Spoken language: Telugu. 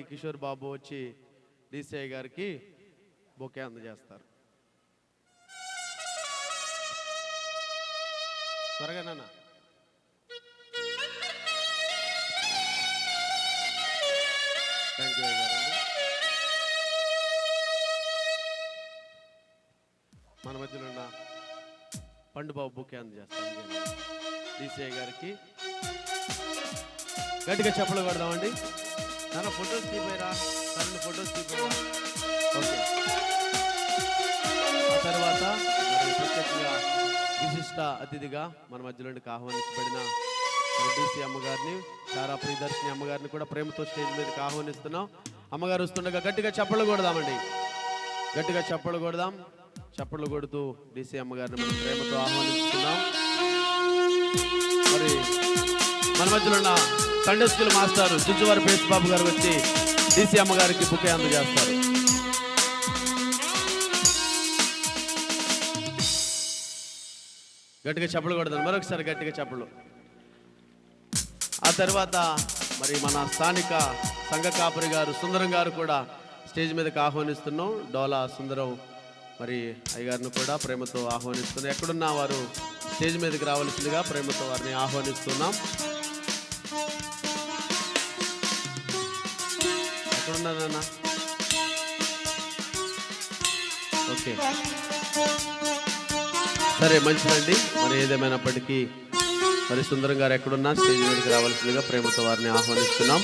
కిషోర్ బాబు వచ్చి డీసీఐ గారికి బొకే అందజేస్తారు. త్వరగా నాన్న. థ్యాంక్ యూ గారు. మన మధ్యలో ఉన్న పండుబాబు బొకే అందజేస్తాను డీసీఐ గారికి. గట్టిగా చెప్పలు కొడదామండి. నాన్న ఫొటోస్ తీపోయారా? తనని ఫొటోస్ తీపోయారా? ఓకే. ఆ తర్వాత ప్రత్యేకంగా విశిష్ట అతిథిగా మన మధ్యలోకి ఆహ్వానించబడిన డీసీ అమ్మగారిని, చారా ప్రియదర్శిని అమ్మగారిని కూడా ప్రేమతో స్టేజ్ మీదకి ఆహ్వానిస్తున్నాం. అమ్మగారు వస్తుండగా గట్టిగా చప్పట్లు కొడదామండి. గట్టిగా చప్పట్లు కొడదాం. చప్పట్లు కొడుతూ డీసీ అమ్మగారిని మనం ప్రేమతో ఆహ్వానిస్తున్నాం. మరి మన మధ్యలో ఉన్న సండే స్కూల్ మాస్టర్ జుజువారి పేస్ బాబు గారు వచ్చి డీసీ అమ్మగారికి బుకే అందజేస్తారు. గట్టిగా చప్పట్లు కొడతాను. మరొకసారి గట్టిగా చప్పట్లు. ఆ తర్వాత మరి మన స్థానిక సంఘ కాపరి గారు సుందరం గారు కూడా స్టేజ్ మీదకి ఆహ్వానిస్తున్నాం. డోలా సుందరం మరి అయ్యగారిని కూడా ప్రేమతో ఆహ్వానిస్తున్నాం. ఎక్కడున్నా వారు స్టేజ్ మీదకి రావాల్సిందిగా ప్రేమతో వారిని ఆహ్వానిస్తున్నాం. ఎక్కడున్నారన్నా? ఓకే, సరే, మంచిదండి. మరి ఏదేమైనప్పటికీ మరి సుందరం గారు ఎక్కడున్నా స్టేజ్ మీదకి రావాల్సిందిగా ప్రేమతో వారిని ఆహ్వానిస్తున్నాం.